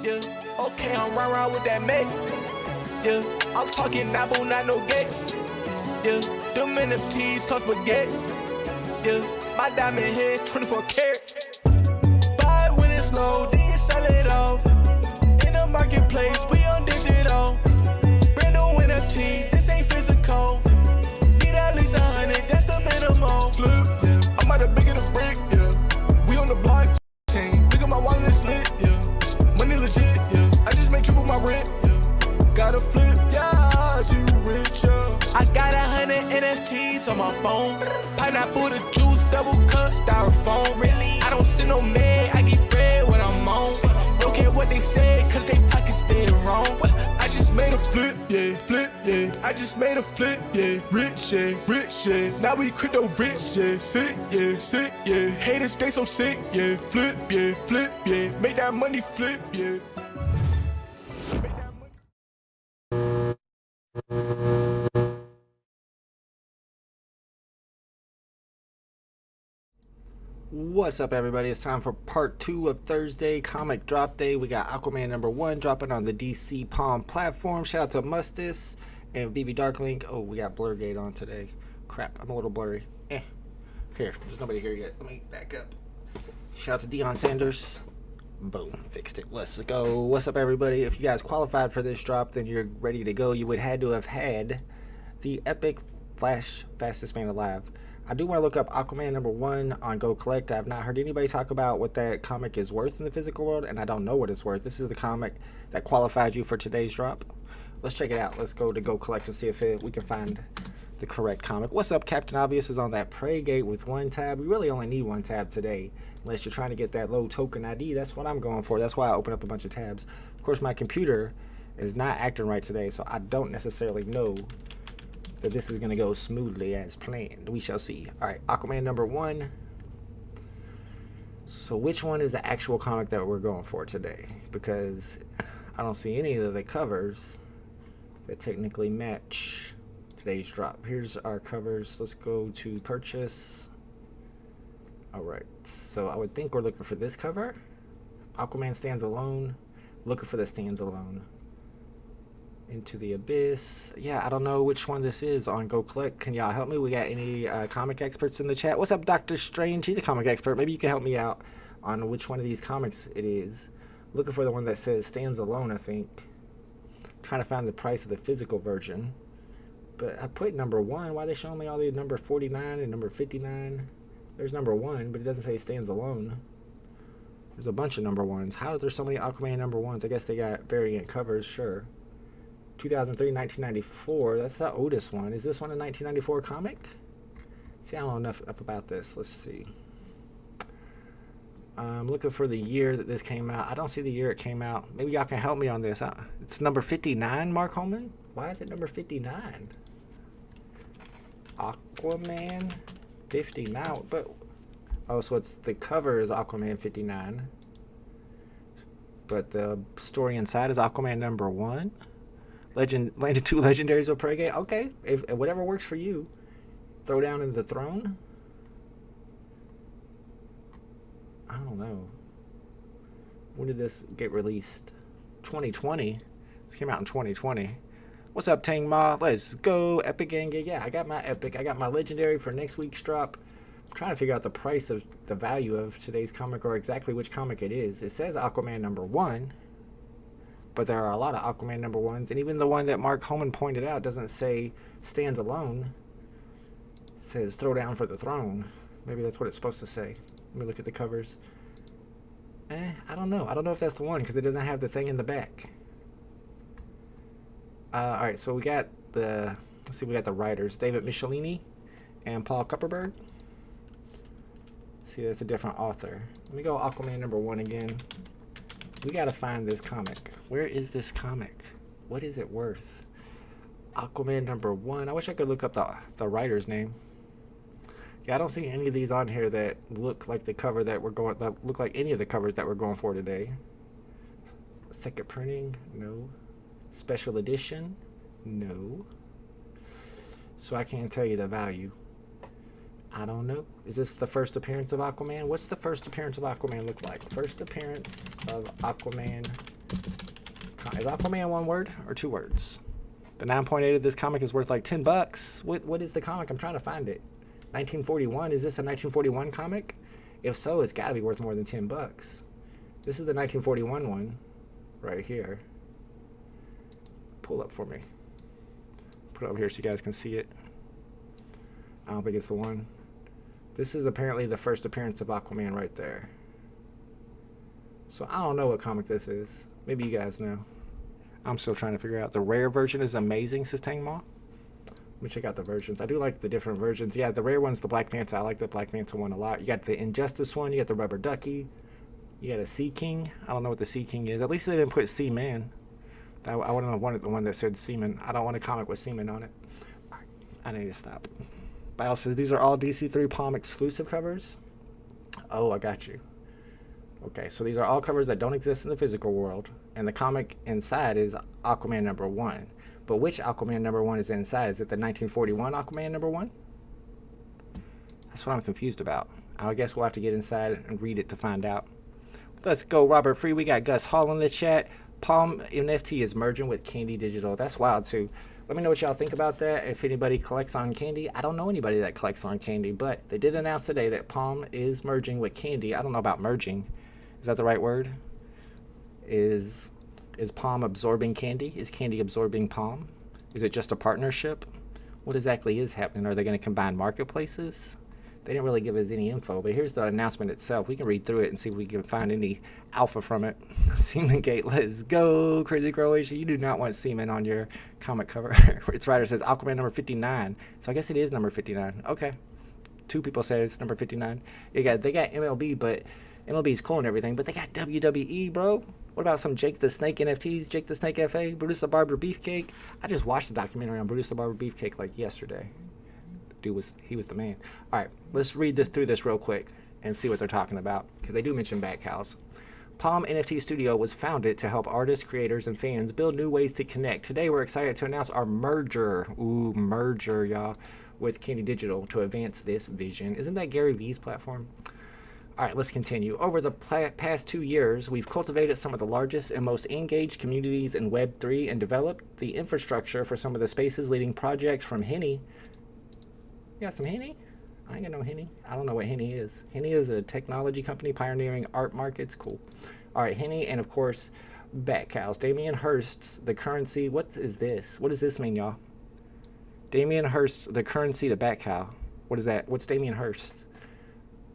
Yeah, okay, I'm round with that mate. Yeah, I'm talking Nabo, not no gates. Yeah, them NFTs cost spaghetti. Yeah, my diamond head 24 karat. Buy it when it's low, then you sell it off. In the marketplace, we on digital. Brand new NFT, this ain't physical. Need at least 100, that's the minimum. Flip, yeah, I'm out of bigger than brick, yeah. We on the blockchain, look at my wallet, it's lit, yeah. Money legit, yeah. I just made triple my rent, yeah. Gotta flip, yeah, you rich, yeah. I got 100 NFTs on my phone. Pineapple, the juice, double cup, styrofoam. Really, I don't see no man, I get bread when I'm on. Don't care what they say, cause they pockets dead wrong. I just made a flip, yeah, flip, yeah. I just made a flip, yeah, rich, yeah, rich, yeah. Now we crypto rich, yeah, sick, yeah. Haters, they so sick, yeah, flip, yeah. Make that money flip, yeah. What's up, everybody? It's time for part 2 of Thursday comic drop day. We got Aquaman #1 dropping on the DC Palm platform. Shout out to Mustis and VB Darklink. Oh, we got Blurgate on today. Crap, I'm a little blurry. Here, there's nobody here yet. Let me back up. Shout out to Deion Sanders. Boom, fixed it. Let's go. What's up, everybody? If you guys qualified for this drop, then you're ready to go. You would had to have had the epic Flash Fastest Man Alive. I do want to look up Aquaman #1 on Go Collect. I have not heard anybody talk about what that comic is worth in the physical world, and I don't know what it's worth. This is the comic that qualifies you for today's drop. Let's check it out. Let's go to Go Collect and see if we can find the correct comic. What's up? Captain Obvious is on that Prey Gate with 1 tab. We really only need 1 tab today, unless you're trying to get that low token ID. That's what I'm going for. That's why I open up a bunch of tabs. Of course, my computer is not acting right today, so I don't necessarily know that this is going to go smoothly as planned. We shall see. Alright, Aquaman #1. So which one is the actual comic that we're going for today? Because I don't see any of the covers that technically match today's drop. Here's our covers. Let's go to purchase. Alright, so I would think we're looking for this cover. Aquaman Stands Alone. Looking for the Stands Alone. Into the Abyss. Yeah, I don't know which one this is on Go Collect. Can y'all help me? We got any comic experts in the chat? What's up, Dr. Strange? He's a comic expert. Maybe you can help me out on which one of these comics it is. Looking for the one that says Stands Alone, I think. Trying to find the price of the physical version. But I put #1. Why are they showing me all the number 49 and number 59? There's #1, but it doesn't say Stands Alone. There's a bunch of #1s. How is there so many Aquaman #1s? I guess they got variant covers, sure. 2003, 1994. That's the oldest one. Is this one a 1994 comic? See, I don't know enough about this. Let's see. I'm looking for the year that this came out. I don't see the year it came out. Maybe y'all can help me on this. It's number 59, Mark Holman? Why is it number 59? Aquaman 59. But oh, so it's the cover is Aquaman 59. But the story inside is Aquaman #1. Landed 2 legendaries with Prey Gate. Okay, if whatever works for you. Throw down in the throne. I don't know. When did this get released? 2020. This came out in 2020. What's up, Tang Ma? Let's go. Epic Gang. Yeah, I got my epic. I got my legendary for next week's drop. I'm trying to figure out the price of the value of today's comic, or exactly which comic it is. It says Aquaman #1. But there are a lot of Aquaman #1s, and even the one that Mark Holman pointed out doesn't say Stands Alone. It says Throw Down for the Throne. Maybe that's what it's supposed to say. Let me look at the covers. I don't know. I don't know if that's the one, because it doesn't have the thing in the back. Alright, so we got the... Let's see, we got the writers. David Michelini and Paul Kupperberg. See, that's a different author. Let me go Aquaman #1 again. We gotta find this comic. Where is this comic? What is it worth? Aquaman #1. I wish I could look up the writer's name. Yeah, I don't see any of these on here that look like the cover that look like any of the covers that we're going for today. Second printing? No. Special edition? No. So I can't tell you the value. I don't know. Is this the first appearance of Aquaman? What's the first appearance of Aquaman look like? First appearance of Aquaman Is Aquaman one word or two words? The 9.8 of this comic is worth like $10. What is the comic? I'm trying to find it. 1941. Is this a 1941 comic? If so, it's got to be worth more than $10. This is the 1941 one right here. Pull up for me. Put it over here so you guys can see it. I don't think it's the one. This is apparently the first appearance of Aquaman right there. So I don't know what comic this is. Maybe you guys know. I'm still trying to figure out. The rare version is amazing, says Tangma. Let me check out the versions. I do like the different versions. Yeah, the rare one's the Black Manta. I like the Black Manta one a lot. You got the Injustice one. You got the Rubber Ducky. You got a Sea King. I don't know what the Sea King is. At least they didn't put Seaman. I wouldn't have wanted the one that said Seaman. I don't want a comic with Seaman on it. I need to stop. Bio says these are all DC3 Palm exclusive covers. Oh, I got you. Okay, so these are all covers that don't exist in the physical world, and the comic inside is Aquaman #1. But which Aquaman #1 is inside? Is it the 1941 Aquaman #1? That's what I'm confused about. I guess we'll have to get inside and read it to find out. Let's go, Robert Free. We got Gus Hall in the chat. Palm NFT is merging with Candy Digital. That's wild, too. Let me know what y'all think about that. If anybody collects on Candy. I don't know anybody that collects on Candy, but they did announce today that Palm is merging with Candy. I don't know about merging. Is that the right word? Is Palm absorbing Candy? Is Candy absorbing Palm? Is it just a partnership? What exactly is happening? Are they going to combine marketplaces? They didn't really give us any info, but here's the announcement itself. We can read through it and see if we can find any alpha from it. Seaman Gate, let's go. Crazy Croatia, you do not want Seaman on your comic cover. Its writer says Aquaman #59. So I guess it is number 59. Okay. 2 people said it's number 59. They got MLB, but MLB's cool and everything, but they got WWE, bro. What about some Jake the Snake NFTs, Jake the Snake FA, Brutus the Barber Beefcake? I just watched a documentary on Brutus the Barber Beefcake like yesterday. He was the man. All right, let's read through this real quick and see what they're talking about, because they do mention bat cows. Palm NFT Studio was founded to help artists, creators, and fans build new ways to connect. Today, we're excited to announce our merger, y'all, with Candy Digital to advance this vision. Isn't that Gary Vee's platform? All right, let's continue. Over the past 2 years, we've cultivated some of the largest and most engaged communities in Web3 and developed the infrastructure for some of the space's leading projects from Henny. You got some Henny? I ain't got no Henny. I don't know what Henny is. Henny is a technology company pioneering art markets. Cool. All right, Henny, and of course, bat cows. Damien Hirst's The Currency. What is this? What does this mean, y'all? Damien Hirst's The Currency to bat cow. What is that? What's Damien Hirst?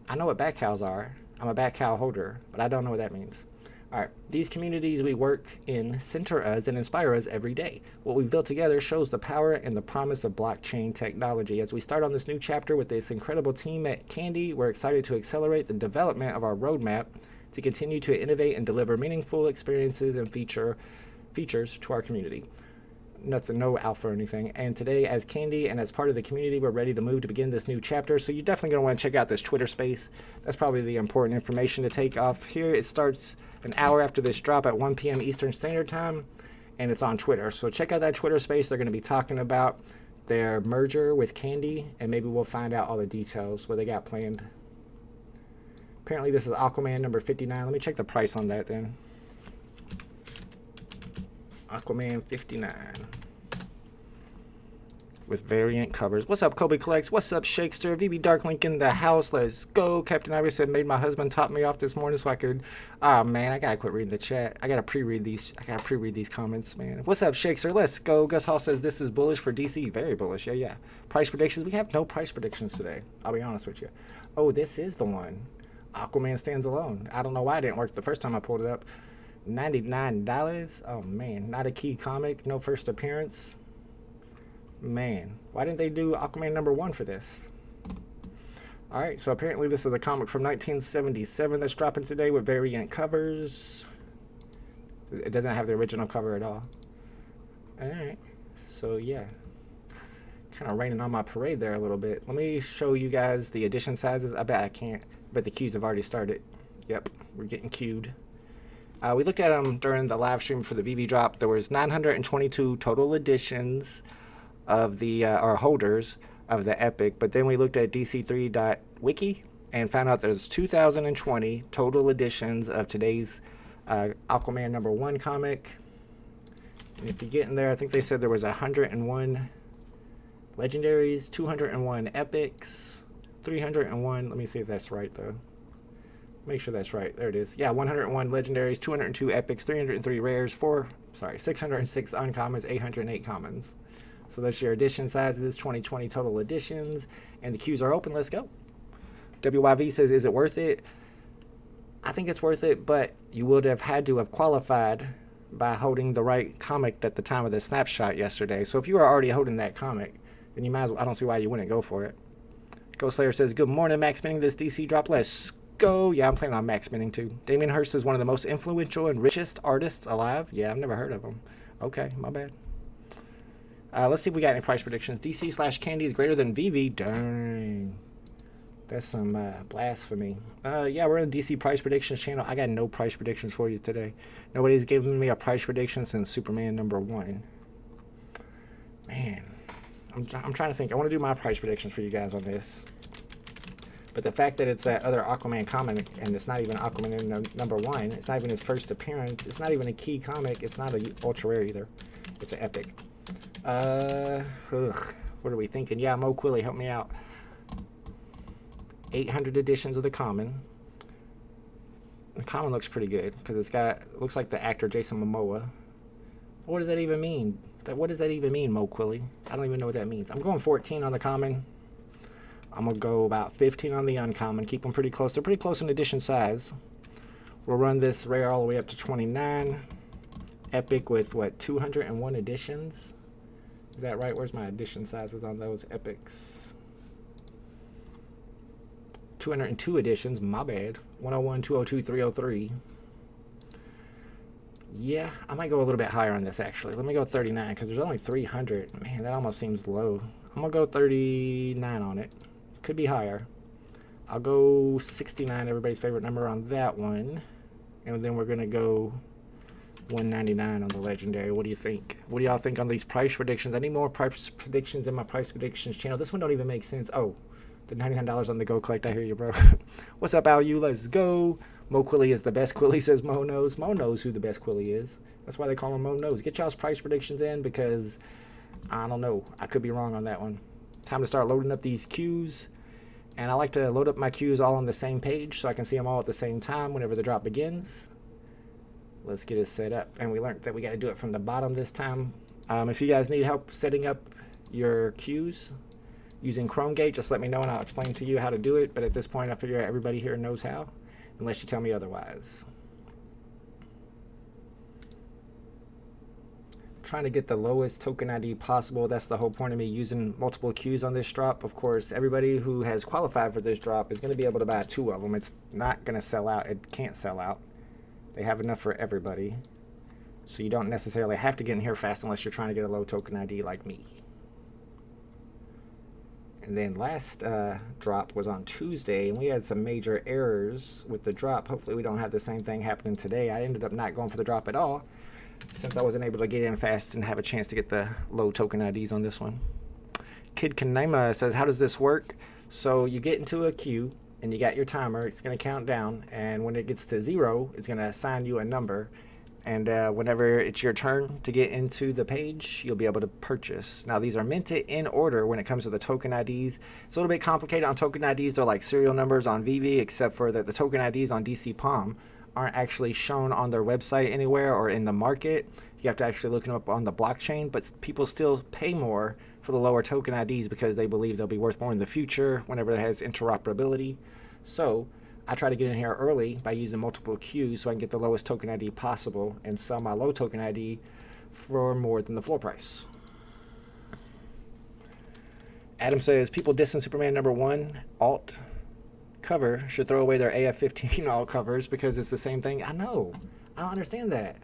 I know what bat cows are. I'm a bat cow holder, but I don't know what that means. All right, these communities we work in center us and inspire us every day. What we've built together shows the power and the promise of blockchain technology. As we start on this new chapter with this incredible team at Candy, we're excited to accelerate the development of our roadmap to continue to innovate and deliver meaningful experiences and features to our community. Nothing, no alpha or anything. And today, as Candy and as part of the community, we're ready to move to begin this new chapter. So you're definitely going to want to check out this Twitter space. That's probably the important information to take off here. It starts an hour after this drop at 1 p.m. Eastern Standard Time, and it's on Twitter. So check out that Twitter space. They're going to be talking about their merger with Candy, and maybe we'll find out all the details, what they got planned. Apparently, this is Aquaman #59. Let me check the price on that then. Aquaman 59 with variant covers. What's up, Kobe Collects? What's up, Shakester? VB Darklink in the house. Let's go. Captain Ivy said, made my husband top me off this morning so I could. Oh man, I gotta quit reading the chat. I gotta pre-read these comments, man. What's up, Shakester? Let's go. Gus Hall says this is bullish for DC. Very bullish. Yeah. Price predictions. We have no price predictions today. I'll be honest with you. Oh, this is the one. Aquaman Stands Alone. I don't know why it didn't work the first time I pulled it up. $99. Oh man, not a key comic, no first appearance. Man, why didn't they do Aquaman #1 for this? All right, so apparently this is a comic from 1977 that's dropping today with variant covers. It doesn't have the original cover at all. All right, so yeah, kind of raining on my parade there a little bit. Let me show you guys the edition sizes. I bet I can't, but the queues have already started. Yep, we're getting queued. We looked at them during the live stream for the BB drop. There was 922 total editions of the or holders of the Epic, but then we looked at DC3.wiki and found out there's 2,020 total editions of today's Aquaman #1 comic. And if you get in there, I think they said there was 101 legendaries, 201 epics, 301. Let me see if that's right though. Make sure that's right. There it is. Yeah, 101 legendaries, 202 epics, 303 rares, 606 uncommons, 808 commons. So that's your edition sizes, 2020 total editions, and the queues are open. Let's go. WYV says, is it worth it? I think it's worth it, but you would have had to have qualified by holding the right comic at the time of the snapshot yesterday. So if you were already holding that comic, then you might as well. I don't see why you wouldn't go for it. Ghost Slayer says, good morning, max spinning this DC drop. Let's go. Yeah, I'm planning on max spinning too. Damien Hirst is one of the most influential and richest artists alive. Yeah, I've never heard of him. Okay, my bad. Let's see if we got any price predictions. DC/Candy is greater than VV. Dang. That's some blasphemy. Yeah, we're in the DC price predictions channel. I got no price predictions for you today. Nobody's given me a price prediction since Superman #1. Man, I'm trying to think. I want to do my price predictions for you guys on this. But the fact that it's that other Aquaman comic, and it's not even Aquaman #1, it's not even his first appearance, it's not even a key comic, it's not a ultra rare either. It's an epic. What are we thinking? Yeah, Mo Quilly, help me out. 800 editions of the common. The common looks pretty good because looks like the actor Jason Momoa. What does that even mean? What does that even mean, Mo Quilly? I don't even know what that means. I'm going 14 on the common. I'm going to go about 15 on the uncommon. Keep them pretty close. They're pretty close in edition size. We'll run this rare all the way up to 29. Epic with, what, 201 editions? Is that right? Where's my edition sizes on those epics? 202 editions. My bad. 101, 202, 303. Yeah, I might go a little bit higher on this, actually. Let me go 39 because there's only 300. Man, that almost seems low. I'm going to go 39 on it. Could be higher. I'll go 69, everybody's favorite number on that one. And then we're going to go 199 on the legendary. What do you think? What do y'all think on these price predictions? I need more price predictions in my price predictions channel. This one don't even make sense. Oh, the $99 on the Go Collect. I hear you, bro. What's up, Al? You? Let's go. Mo Quilly is the best Quilly, says Mo knows. Mo knows who the best Quilly is. That's why they call him Mo knows. Get y'all's price predictions in because I don't know. I could be wrong on that one. Time to start loading up these queues. And I like to load up my queues all on the same page so I can see them all at the same time whenever the drop begins. Let's get it set up. And we learned that we got to do it from the bottom this time. If you guys need help setting up your queues using ChromeGate, just let me know and I'll explain to you how to do it. But at this point, I figure everybody here knows how, unless you tell me otherwise. Trying to get the lowest token ID possible. That's the whole point of me using multiple queues on this drop. Of course, everybody who has qualified for this drop is going to be able to buy 2 of them. It's not going to sell out. It can't sell out. They have enough for everybody. So you don't necessarily have to get in here fast unless you're trying to get a low token ID like me. And then last drop was on Tuesday, and we had some major errors with the drop. Hopefully we don't have the same thing happening today. I ended up not going for the drop at all, since I wasn't able to get in fast and have a chance to get the low token IDs on this one. Kid Kanema says, how does this work? So you get into a queue, and you got your timer. It's going to count down, and when it gets to 0, it's going to assign you a number. And whenever it's your turn to get into the page, you'll be able to purchase. Now, these are minted in order when it comes to the token IDs. It's a little bit complicated on token IDs. They're like serial numbers on VV, except for that the token IDs on DC Palm aren't actually shown on their website anywhere or in the market. You have to actually look them up on the blockchain, but people still pay more for the lower token IDs because they believe they'll be worth more in the future whenever it has interoperability. So I try to get in here early by using multiple queues so I can get the lowest token ID possible and sell my low token ID for more than the floor price. Adam says, people dissing Superman #1 alt cover should throw away their AF-15 alt covers because it's the same thing. I know. I don't understand that.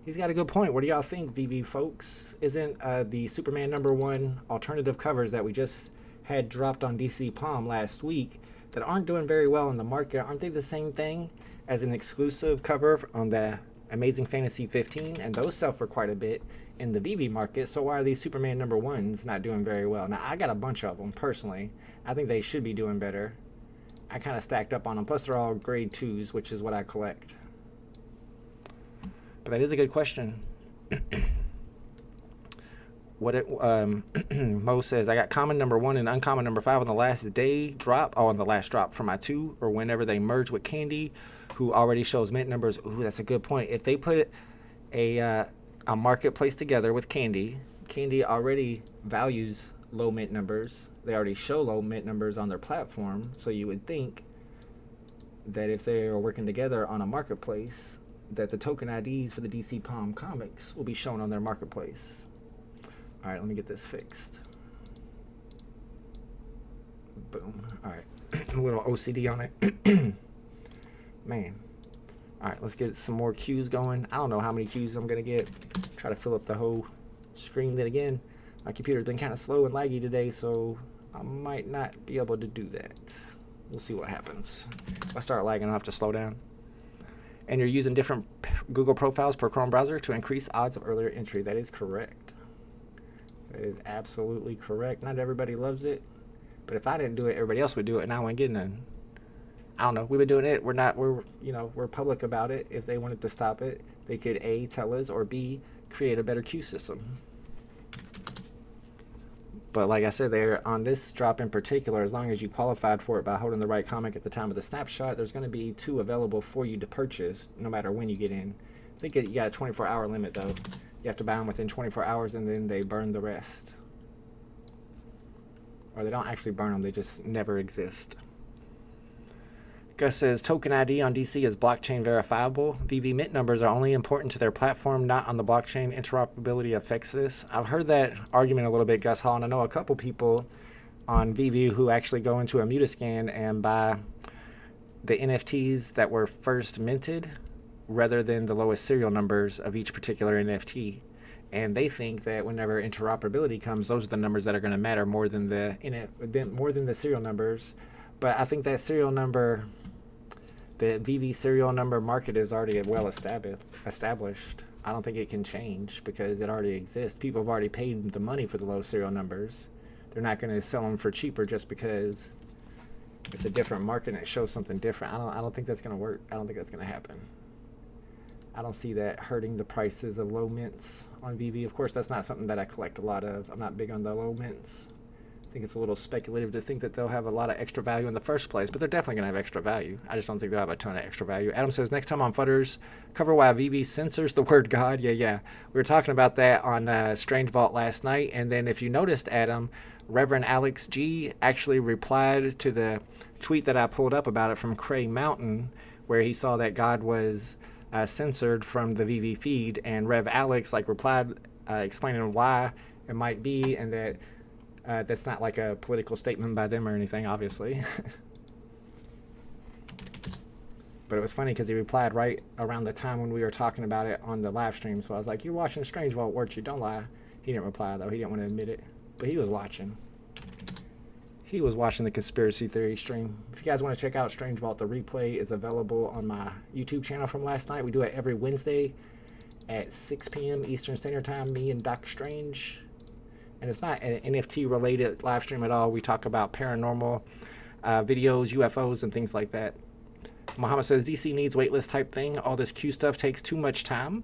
He's got a good point. What do y'all think, VV folks? Isn't the Superman #1 alternative covers that we just had dropped on DC Palm last week that aren't doing very well in the market, aren't they the same thing as an exclusive cover on the Amazing Fantasy 15? And those sell for quite a bit in the VV market. So why are these Superman #1s not doing very well? Now, I got a bunch of them personally. I think they should be doing better. I kind of stacked up on them. Plus, they're all grade 2s, which is what I collect. But that is a good question. Mo says, I got common number 1 and uncommon number 5 on the last day drop. Oh, on the last drop for my 2, or whenever they merge with Candy, who already shows mint numbers. Ooh, that's a good point. If they put a marketplace together with Candy, Candy already values low mint numbers. They already show low mint numbers on their platform. So you would think that if they are working together on a marketplace, that the token IDs for the DC Palm comics will be shown on their marketplace. All right, let me get this fixed. Boom. All right, a little OCD on it. Man. All right, let's get some more cues going. I don't know how many cues I'm gonna get. Try to fill up the whole screen. Then again, my computer's been kind of slow and laggy today, so I might not be able to do that. We'll see what happens. If I start lagging, I'll have to slow down. And you're using different Google profiles per Chrome browser to increase odds of earlier entry. That is correct. That is absolutely correct. Not everybody loves it, but if I didn't do it, everybody else would do it, and I wouldn't get none. I don't know. We've been doing it. We're public about it. If they wanted to stop it, they could A, tell us, or B, create a better queue system. But like I said, there on this drop in particular, as long as you qualified for it by holding the right comic at the time of the snapshot, there's going to be 2 available for you to purchase, no matter when you get in. I think you got a 24-hour limit though. You have to buy them within 24 hours, and then they burn the rest. Or they don't actually burn them; they just never exist. Gus says, token ID on DC is blockchain verifiable. VV mint numbers are only important to their platform, not on the blockchain. Interoperability affects this. I've heard that argument a little bit, Gus Hall, and I know a couple people on VV who actually go into a Mutascan and buy the NFTs that were first minted rather than the lowest serial numbers of each particular NFT. And they think that whenever interoperability comes, those are the numbers that are going to matter more than the serial numbers. But I think that serial number, the VV serial number market is already well established. I don't think it can change because it already exists. People have already paid the money for the low serial numbers. They're not going to sell them for cheaper just because it's a different market and it shows something different. I don't think that's going to work. I don't think that's going to happen. I don't see that hurting the prices of low mints on VV. Of course, that's not something that I collect a lot of. I'm not big on the low mints. I think it's a little speculative to think that they'll have a lot of extra value in the first place, but they're definitely going to have extra value. I just don't think they'll have a ton of extra value. Adam says, next time on Futters, cover why VV censors the word God. Yeah. We were talking about that on Strange Vault last night, and then if you noticed, Adam, Reverend Alex G actually replied to the tweet that I pulled up about it from Cray Mountain, where he saw that God was censored from the VV feed, and Rev Alex replied explaining why it might be, and that that's not like a political statement by them or anything, obviously. But it was funny because he replied right around the time when we were talking about it on the live stream. So I was like, you're watching Strange Vault, weren't you? Don't lie. He didn't reply, though. He didn't want to admit it. But he was watching. He was watching the conspiracy theory stream. If you guys want to check out Strange Vault, the replay is available on my YouTube channel from last night. We do it every Wednesday at 6 p.m. Eastern Standard Time, me and Doc Strange. And it's not an NFT related live stream at all. We talk about paranormal videos, UFOs, and things like that. Muhammad says, DC needs waitlist type thing. All this Q stuff takes too much time.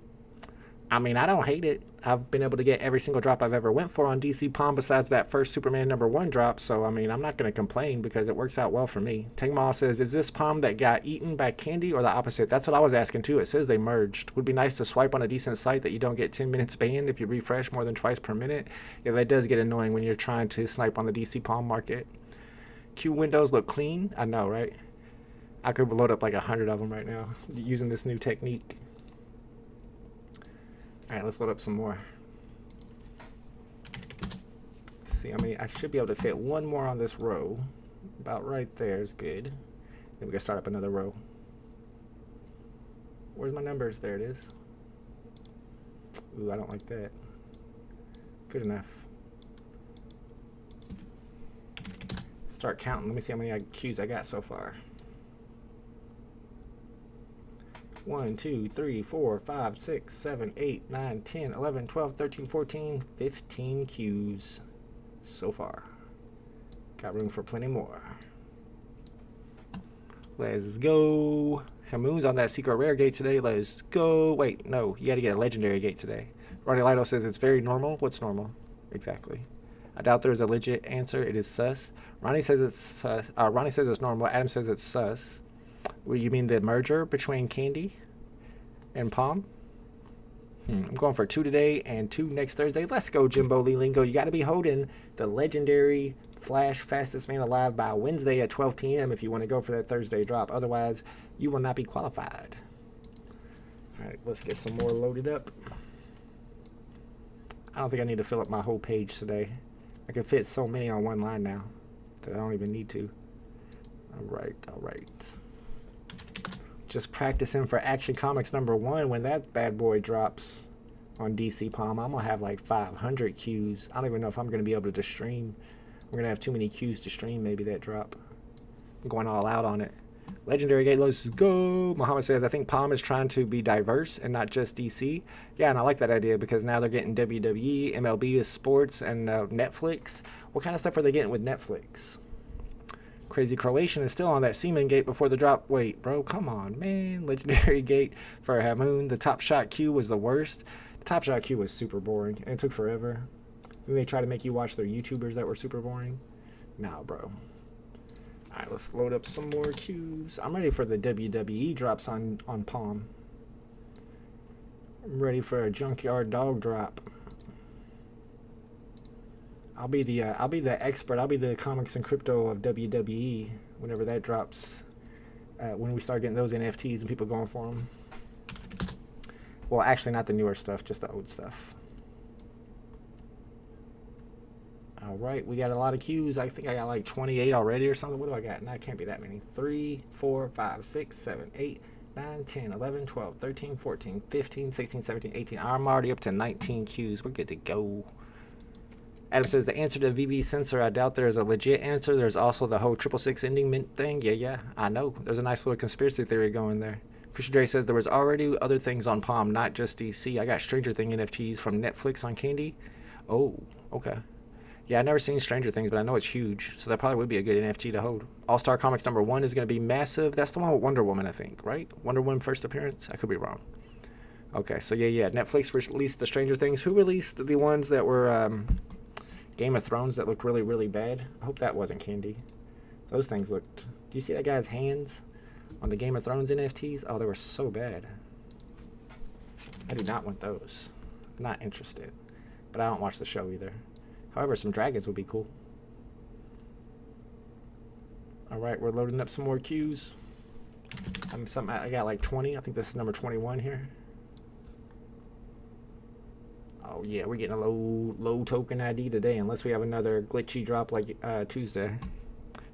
I mean, I don't hate it. I've been able to get every single drop I've ever went for on DC Palm besides that first Superman #1 drop. So, I mean, I'm not going to complain because it works out well for me. Tengmal says, is this Palm that got eaten by Candy or the opposite? That's what I was asking too. It says they merged. Would be nice to swipe on a decent site that you don't get 10 minutes banned if you refresh more than twice per minute. Yeah, that does get annoying when you're trying to snipe on the DC Palm market. Q windows look clean. I know, right? I could load up 100 of them right now using this new technique. All right, let's load up some more. Let's see, I should be able to fit one more on this row. About right there is good. Then we can start up another row. Where's my numbers? There it is. Ooh, I don't like that. Good enough. Start counting. Let me see how many Qs I got so far. 1, 2, 3, 4, 5, 6, 7, 8, 9, 10, 11, 12, 13, 14, 15 Qs so far. Got room for plenty more. Let's go. Hamoon's on that secret rare gate today. Let's go. Wait, no, you got to get a legendary gate today. Ronnie Lido says it's very normal. What's normal? Exactly. I doubt there's a legit answer. It is sus. Ronnie says it's sus. Ronnie says it's normal. Adam says it's sus. Well, you mean the merger between Candy and Palm? I'm going for 2 today and 2 next Thursday. Let's go, Jimbo Lee Lingo. You got to be holding the legendary Flash Fastest Man Alive by Wednesday at 12 p.m. if you want to go for that Thursday drop. Otherwise, you will not be qualified. All right, let's get some more loaded up. I don't think I need to fill up my whole page today. I can fit so many on one line now that I don't even need to. All right. Just practicing for Action Comics #1 when that bad boy drops on DC Palm. I'm going to have like 500 queues. I don't even know if I'm going to be able to stream. We're going to have too many queues to stream maybe that drop. I'm going all out on it. Legendary Gate, let's go. Muhammad says, I think Palm is trying to be diverse and not just DC. Yeah, and I like that idea because now they're getting WWE, MLB is sports, and Netflix. What kind of stuff are they getting with Netflix? Crazy Croatian is still on that Seaman gate before the drop. Wait, bro, come on, man. Legendary gate for Hamoon. The Top Shot queue was the worst. The Top Shot queue was super boring, and it took forever. Then they try to make you watch their YouTubers that were super boring. Nah, bro. All right, let's load up some more queues. I'm ready for the WWE drops on Palm. I'm ready for a Junkyard Dog drop. I'll be the expert. I'll be the comics and crypto of WWE whenever that drops. When we start getting those NFTs and people going for them. Well, actually, not the newer stuff, just the old stuff. All right, we got a lot of queues. I think I got like 28 already or something. What do I got? No, it can't be that many. 3, 4, 5, 6, 7, 8, 9, 10, 11, 12, 13, 14, 15, 16, 17, 18. I'm already up to 19 queues. We're good to go. Adam says the answer to the VV sensor, I doubt there is a legit answer. There's also the whole 666 ending mint thing. Yeah, I know. There's a nice little conspiracy theory going there. Christian Dre says there was already other things on Palm, not just DC. I got Stranger Things NFTs from Netflix on Candy. Oh, okay. Yeah, I've never seen Stranger Things, but I know it's huge. So that probably would be a good NFT to hold. All-Star Comics #1 is going to be massive. That's the one with Wonder Woman, I think, right? Wonder Woman first appearance? I could be wrong. Okay, so yeah. Netflix released the Stranger Things. Who released the ones that were Game of Thrones that looked really, really bad? I hope that wasn't Candy. Those things looked... Do you see that guy's hands on the Game of Thrones NFTs? Oh, they were so bad. I do not want those. I'm not interested. But I don't watch the show either. However, some dragons would be cool. All right, we're loading up some more queues. I got like 20. I think this is number 21 here. Oh yeah, we're getting a low token ID today, unless we have another glitchy drop like Tuesday.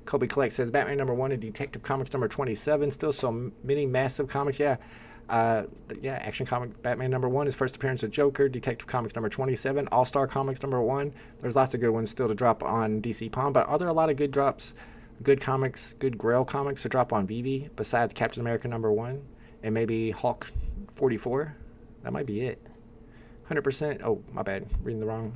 Kobe Collect says Batman #1 and Detective Comics #27. Still so many massive comics. Yeah. Action Comic Batman #1 is first appearance of Joker. Detective Comics #27. All-Star Comics #1. There's lots of good ones still to drop on DC Palm, but are there a lot of good drops, good comics, good Grail comics to drop on VV besides Captain America #1 and maybe Hulk 44? That might be it. 100%. Oh, my bad. Reading the wrong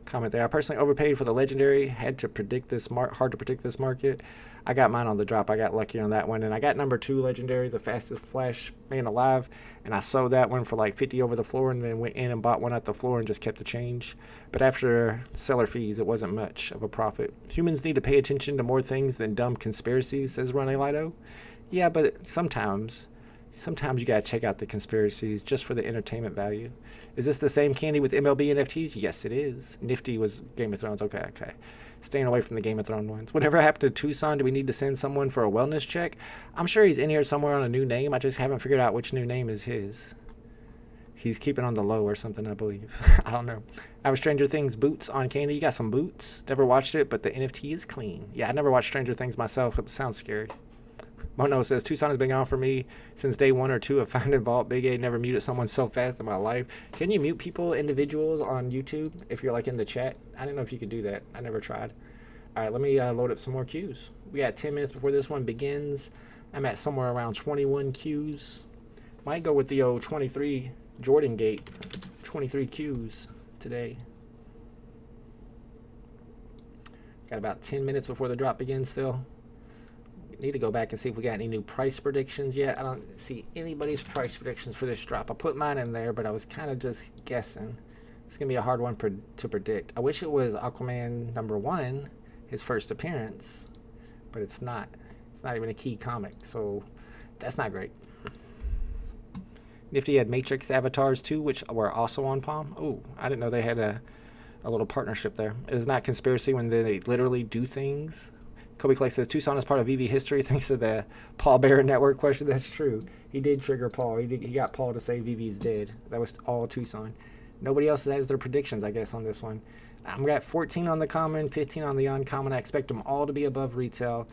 comment there. I personally overpaid for the legendary. Had to predict this hard to predict this market. I got mine on the drop. I got lucky on that one, and I got #2 legendary, the fastest Flash man alive, and I sold that one for like 50 over the floor, and then went in and bought one at the floor and just kept the change. But after seller fees, it wasn't much of a profit. Humans need to pay attention to more things than dumb conspiracies, says Ronnie Lido. Yeah, but sometimes you gotta check out the conspiracies just for the entertainment value. Is this the same Candy with MLB NFTs? Yes, it is. Nifty was Game of Thrones. Okay. Staying away from the Game of Thrones ones. Whatever happened to Tucson? Do we need to send someone for a wellness check? I'm sure he's in here somewhere on a new name. I just haven't figured out which new name is his. He's keeping on the low or something, I believe. I don't know. I have Stranger Things boots on Candy. You got some boots? Never watched it, but the NFT is clean. Yeah, I never watched Stranger Things myself. It sounds scary. Mono says, Tucson has been gone for me since day 1 or 2 of finding Vault. Big A never muted someone so fast in my life. Can you mute people, individuals, on YouTube if you're like in the chat? I didn't know if you could do that. I never tried. All right, let me load up some more queues. We got 10 minutes before this one begins. I'm at somewhere around 21 queues. Might go with the old 23 Jordan Gate. 23 queues today. Got about 10 minutes before the drop begins still. Need to go back and see if we got any new price predictions yet. I don't see anybody's price predictions for this drop. I put mine in there, but I was kind of just guessing. It's going to be a hard one to predict. I wish it was Aquaman #1, his first appearance, but it's not. It's not even a key comic, so that's not great. Nifty had Matrix avatars too, which were also on Palm. Oh, I didn't know they had a little partnership there. It is not conspiracy when they literally do things. Kobe Clay says Tucson is part of VV history thanks to the Paul Bearer Network question. That's true. He did trigger Paul. He got Paul to say VV's dead. That was all Tucson. Nobody else has their predictions, I guess, on this one. I'm got 14 on the common, 15 on the uncommon. I expect them all to be above retail.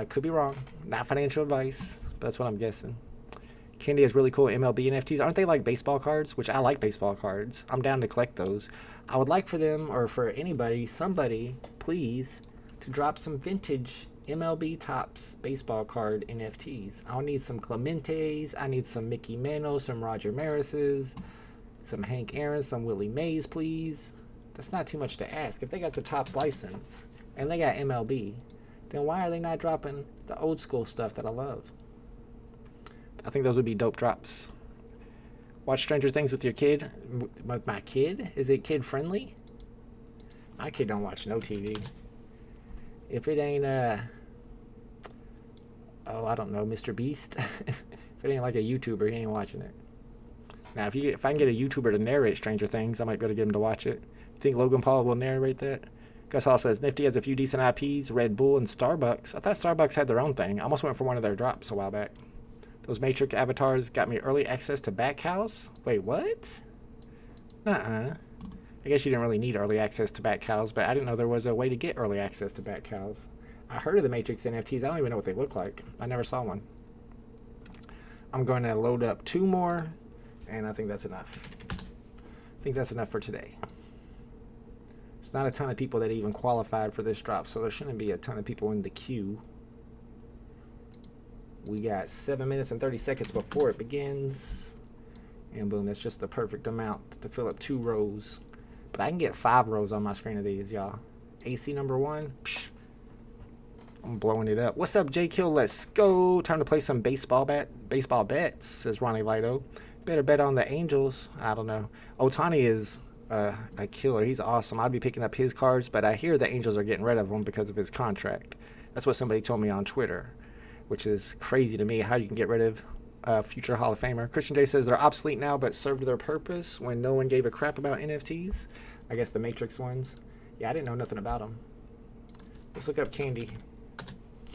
Could be wrong. Not financial advice, but that's what I'm guessing. Candy has really cool MLB NFTs. Aren't they like baseball cards? Which I like baseball cards. I'm down to collect those. I would like for them, or for anybody, somebody, please, to drop some vintage MLB Topps baseball card NFTs. I'll need some Clementes. I need some Mickey Mantle, some Roger Marises, some Hank Aaron, some Willie Mays, please. That's not too much to ask. If they got the Topps license and they got MLB, then why are they not dropping the old school stuff that I love? I think those would be dope drops. Watch Stranger Things with your kid. My kid? Is it kid friendly? My kid don't watch no TV. If it ain't I don't know, Mr. Beast. If it ain't like a YouTuber, he ain't watching it. Now, if I can get a YouTuber to narrate Stranger Things, I might be able to get him to watch it. Think Logan Paul will narrate that? Gus Hall says Nifty has a few decent IPs, Red Bull and Starbucks. I thought Starbucks had their own thing. I almost went for one of their drops a while back. Those Matrix avatars got me early access to Backhouse. Wait, what? I guess you didn't really need early access to Backhouse, but I didn't know there was a way to get early access to Backhouse. I heard of the Matrix NFTs. I don't even know what they look like. I never saw one. I'm going to load up 2 more, and I think that's enough. I think that's enough for today. There's not a ton of people that even qualified for this drop, so there shouldn't be a ton of people in the queue. We got 7 minutes and 30 seconds before it begins. And boom, that's just the perfect amount to fill up 2 rows. But I can get 5 rows on my screen of these, y'all. AC #1. Psh, I'm blowing it up. What's up, J Kill? Let's go. Time to play some baseball bets, says Ronnie Lido. Better bet on the Angels. I don't know. Ohtani is a killer. He's awesome. I'd be picking up his cards, but I hear the Angels are getting rid of him because of his contract. That's what somebody told me on Twitter, which is crazy to me how you can get rid of future Hall of Famer. Christian Day says they're obsolete now but served their purpose when no one gave a crap about NFTs. I guess the Matrix ones. Yeah, I didn't know nothing about them. Let's look up Candy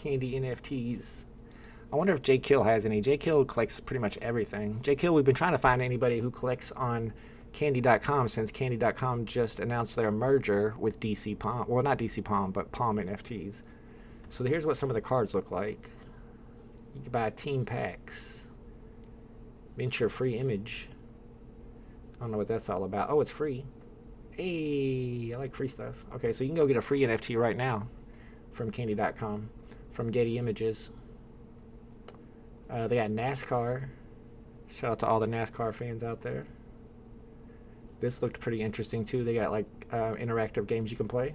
NFTs. I wonder if J Kill has any. J Kill collects pretty much everything. J Kill, we've been trying to find anybody who collects on Candy.com since Candy.com just announced their merger with DC Palm. Well, not DC Palm, but Palm NFTs. So here's what some of the cards look like. You can buy team packs. Venture free image. I don't know what that's all about. Oh, it's free. Hey, I like free stuff. Okay, so you can go get a free NFT right now from Candy.com, from Getty Images. They got NASCAR. Shout out to all the NASCAR fans out there. This looked pretty interesting too. They got like interactive games you can play.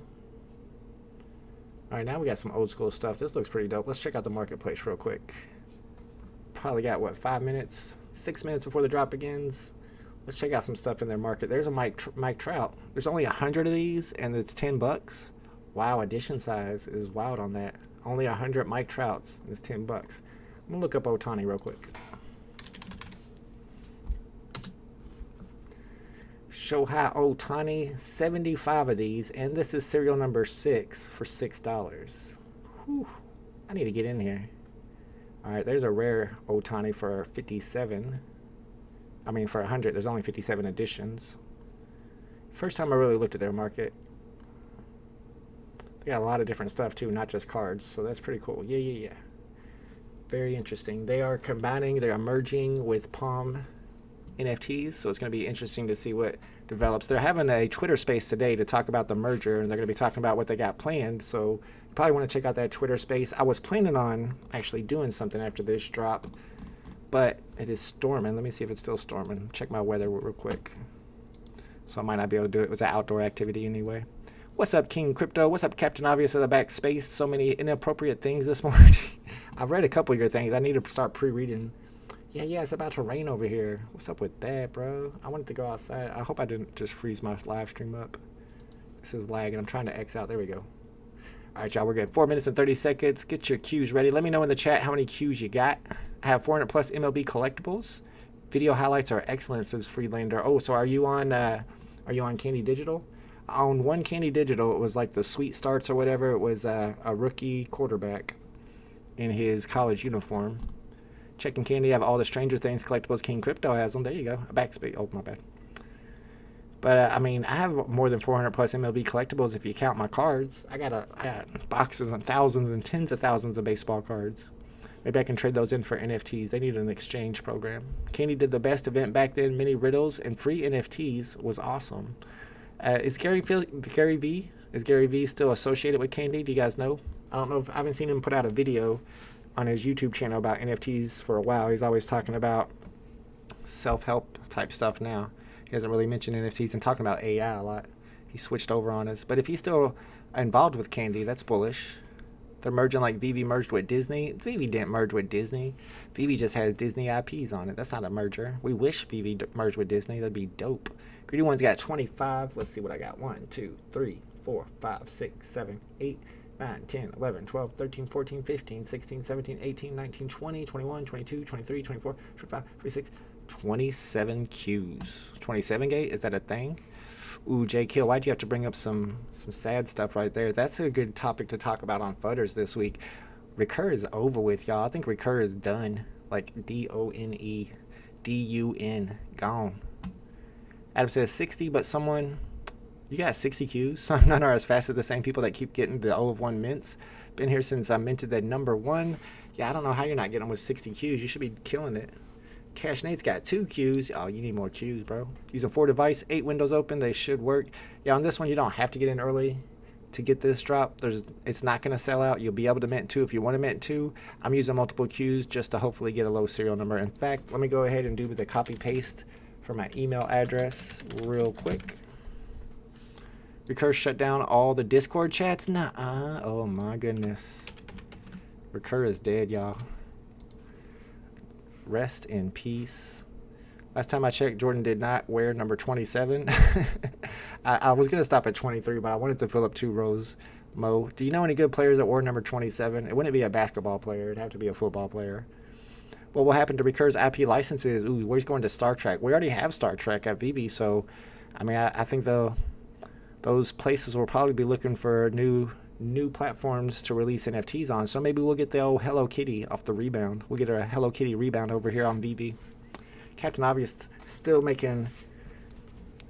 All right, now we got some old school stuff. This looks pretty dope. Let's check out the marketplace real quick. Probably got, what, 5 minutes? 6 minutes before the drop begins. Let's check out some stuff in their market. There's a Mike Trout. There's only 100 of these, and it's $10. Wow, edition size is wild on that. Only 100 Mike Trouts, and it's $10. I'm going to look up Ohtani real quick. Shohei Ohtani, 75 of these, and this is serial number 6 for $6. Whew, I need to get in here. All right, there's a rare Ohtani for 57. I mean, for 100, there's only 57 editions. First time I really looked at their market. They got a lot of different stuff too, not just cards, so that's pretty cool. Yeah. Very interesting. They are combining, they're merging with Palm NFTs, so it's going to be interesting to see what develops. They're having a Twitter space today to talk about the merger, and they're going to be talking about what they got planned, so you probably want to check out that Twitter space. I was planning on actually doing something after this drop, but it is storming. Let me see if it's still storming. Check my weather real quick. So I might not be able to do it. It was an outdoor activity anyway. What's up, King Crypto? What's up, Captain Obvious of the Backspace? So many inappropriate things this morning. I've read a couple of your things. I need to start pre-reading. Yeah, it's about to rain over here. What's up with that, bro? I wanted to go outside. I hope I didn't just freeze my live stream up. This is lagging. I'm trying to X out. There we go. All right, y'all, we're good. 4 minutes and 30 seconds. Get your cues ready. Let me know in the chat how many cues you got. I have 400 plus MLB collectibles. Video highlights are excellent, says Freelander. Oh, so are you on Candy Digital? I own one Candy Digital. It was like the Sweet Starts or whatever. It was a rookie quarterback in his college uniform. Checking Candy. I have all the Stranger Things collectibles. King Crypto has them. There you go. A backspace. Oh, my bad. But, I mean, I have more than 400 plus MLB collectibles if you count my cards. I got boxes and thousands and tens of thousands of baseball cards. Maybe I can trade those in for NFTs. They need an exchange program. Candy did the best event back then. Many riddles and free NFTs was awesome. Is Gary Vee still associated with Candy? Do you guys know? I don't know. I haven't seen him put out a video on his YouTube channel about NFTs for a while. He's always talking about self-help type stuff now. He hasn't really mentioned NFTs and talking about AI a lot. He switched over on us. But if he's still involved with Candy, that's bullish. They're merging like Vivi merged with Disney. Vivi didn't merge with Disney. Vivi just has Disney IPs on it. That's not a merger. We wish Vivi merged with Disney. That'd be dope. Greedy One's got 25. Let's see what I got. 1, 2, 3, 4, 5, 6, 7, 8, 9, 10, 11, 12, 13, 14, 15, 16, 17, 18, 19, 20, 21, 22, 23, 24, 25, 26, 27 Qs. 27 gate? Is that a thing? Ooh, J Kill, why'd you have to bring up some sad stuff right there? That's a good topic to talk about on Fudders this week. Recur is over with, y'all. I think Recur is done. Like D-O-N-E. D-U-N. Gone. Adam says 60, but someone... You got 60 Qs? Some none are as fast as the same people that keep getting the O of 1 mints. Been here since I minted that number 1. Yeah, I don't know how you're not getting them with 60 Qs. You should be killing it. Cash Nate's got 2 Qs. Oh, you need more Qs, bro. Using 4 device, 8 windows open. They should work. Yeah, on this one, you don't have to get in early to get this drop. It's not going to sell out. You'll be able to mint 2 if you want to mint 2. I'm using multiple Qs just to hopefully get a low serial number. In fact, let me go ahead and do the copy paste for my email address real quick. Recur shut down all the Discord chats? Nuh-uh. Oh, my goodness. Recur is dead, y'all. Rest in peace. Last time I checked, Jordan did not wear number 27. I was going to stop at 23, but I wanted to fill up 2 rows. Mo, do you know any good players that wore number 27? It wouldn't be a basketball player. It'd have to be a football player. What will happen to Recur's IP licenses? Ooh, where's going to Star Trek? We already have Star Trek at VB, so, I mean, I think those places will probably be looking for new platforms to release NFTs on. So maybe we'll get the old Hello Kitty off the rebound. We'll get a Hello Kitty rebound over here on VB. Captain Obvious still making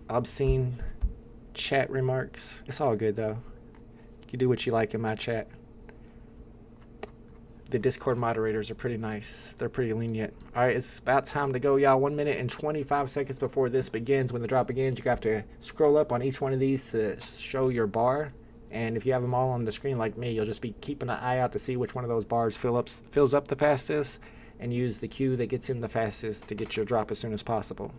obscene chat remarks. It's all good though. You can do what you like in my chat. The Discord moderators are pretty nice. They're pretty lenient. All right, it's about time to go, y'all. 1 minute and 25 seconds before this begins. When the drop begins, you have to scroll up on each one of these to show your bar. And if you have them all on the screen like me, you'll just be keeping an eye out to see which one of those bars fills up the fastest and use the queue that gets in the fastest to get your drop as soon as possible.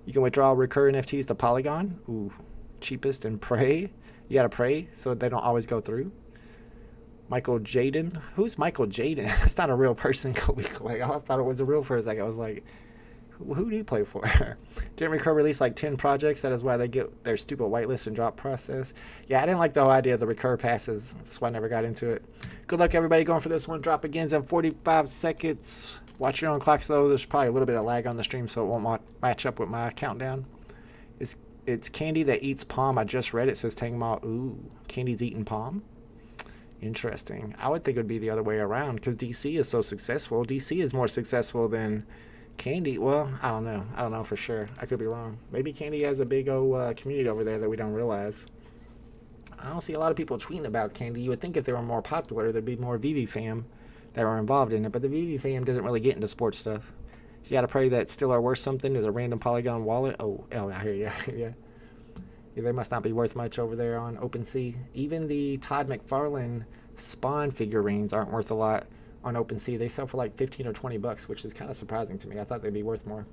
You can withdraw recur NFTs to Polygon. Ooh, cheapest and pray. You got to pray so they don't always go through. Michael Jaden. Who's Michael Jaden? That's not a real person, Kobe Clay. I thought it was a real for a second. I was like, who do you play for? Didn't Recur release like 10 projects? That is why they get their stupid whitelist and drop process. Yeah, I didn't like the whole idea of the Recur passes. That's why I never got into it. Good luck, everybody, going for this one. Drop begins in 45 seconds. Watch your own clocks, though. There's probably a little bit of lag on the stream, so it won't match up with my countdown. It's Candy that eats palm. I just read it. It says Tangma. Ooh, Candy's eating palm. Interesting. I would think it would be the other way around because DC is so successful. DC is more successful than Candy. Well, I don't know. I don't know for sure. I could be wrong. Maybe Candy has a big old community over there that we don't realize. I don't see a lot of people tweeting about Candy. You would think if they were more popular, there'd be more VV fam that were involved in it. But the VV fam doesn't really get into sports stuff. You got to pray that Still Are Worth Something is a random Polygon wallet. Oh, I hear you. Yeah. They must not be worth much over there on OpenSea. Even the Todd McFarlane Spawn figurines aren't worth a lot on OpenSea. They sell for like 15 or 20 bucks, which is kind of surprising to me. I thought they'd be worth more.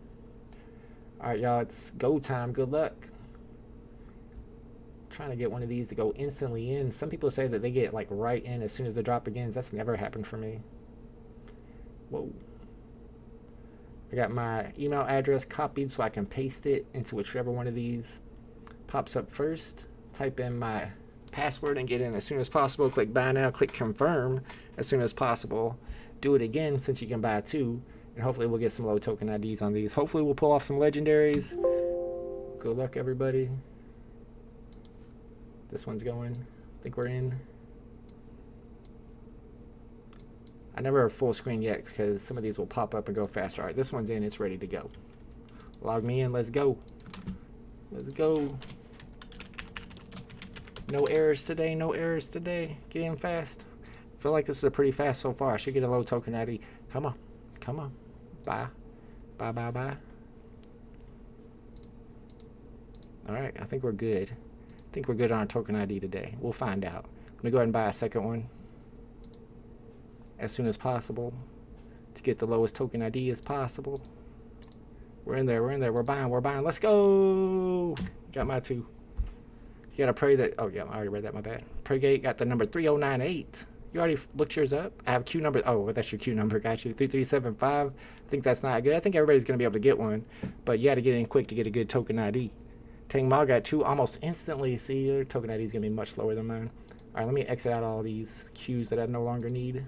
All right, y'all, it's go time. Good luck. Trying to get one of these to go instantly in. Some people say that they get like right in as soon as the drop begins. That's never happened for me. Whoa. I got my email address copied so I can paste it into whichever one of these pops up first. Type in my password and get in as soon as possible. Click buy now, click confirm as soon as possible. Do it again since you can buy 2, and hopefully we'll get some low token IDs on these. Hopefully we'll pull off some legendaries. Good luck, everybody. This one's going. I think we're in. I never full screen yet because some of these will pop up and go faster. All right, this one's in. It's ready to go. Log me in. Let's go. Let's go. No errors today. No errors today. Get in fast. I feel like this is pretty fast so far. I should get a low token ID. Come on. Come on. Bye. Bye, bye, bye. All right. I think we're good. I think we're good on our token ID today. We'll find out. Let me go ahead and buy a second one as soon as possible to get the lowest token ID as possible. We're in there. We're in there. We're buying. We're buying. Let's go. Got my 2. You got to pray that. Oh, yeah. I already read that. My bad. Praygate got the number 3098. You already looked yours up? I have Q number. Oh, that's your Q number. Got you. 3375. I think that's not good. I think everybody's going to be able to get one. But you got to get in quick to get a good token ID. Tang Ma got 2 almost instantly. See, your token ID is going to be much lower than mine. All right, let me exit out all these Qs that I no longer need.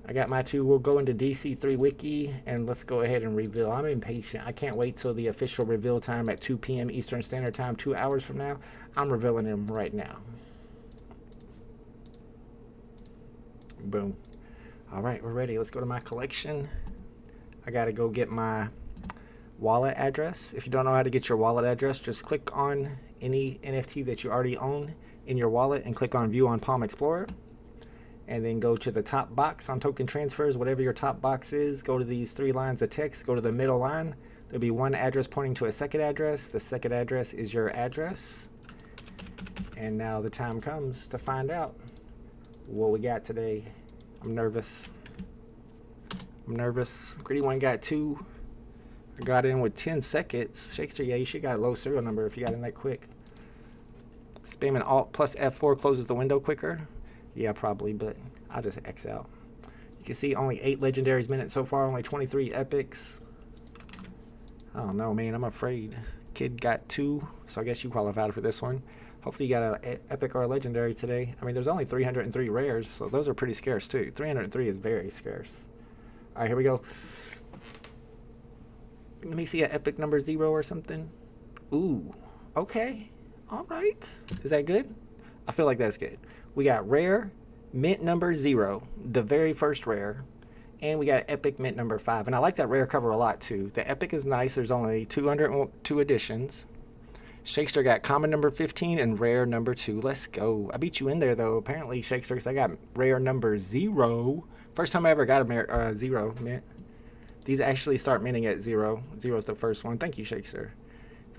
I got my 2. We'll go into DC3 Wiki and let's go ahead and reveal. I'm impatient. I can't wait till the official reveal time at 2 p.m. Eastern Standard Time, 2 hours from now. I'm revealing them right now. Boom. All right, we're ready. Let's go to my collection. I got to go get my wallet address. If you don't know how to get your wallet address, just click on any NFT that you already own in your wallet and click on View on Palm Explorer. And then go to the top box on token transfers, whatever your top box is. Go to these 3 lines of text. Go to the middle line. There'll be one address pointing to a second address. The second address is your address. And now the time comes to find out what we got today. I'm nervous. I'm nervous. Gritty One got 2. I got in with 10 seconds. Shakespeare, yeah, you should got a low serial number if you got in that quick. Spamming Alt plus F4 closes the window quicker. Yeah, probably, but I'll just X out. You can see only 8 legendaries minutes so far, only 23 epics. I don't know, man. I'm afraid. Kid got 2, so I guess you qualified for this one. Hopefully you got an epic or a legendary today. I mean, there's only 303 rares, so those are pretty scarce too. 303 is very scarce. All right, here we go. Let me see an epic number 0 or something. Ooh, okay. All right. Is that good? I feel like that's good. We got rare, mint number 0, the very first rare, and we got epic mint number 5. And I like that rare cover a lot too. The epic is nice. There's only 202 editions. Shakespeare got common number 15 and rare number 2. Let's go. I beat you in there though. Apparently Shakespeare, I got rare number 0. First time I ever got a 0 mint. These actually start minting at 0. 0 is the first one. Thank you, Shakespeare.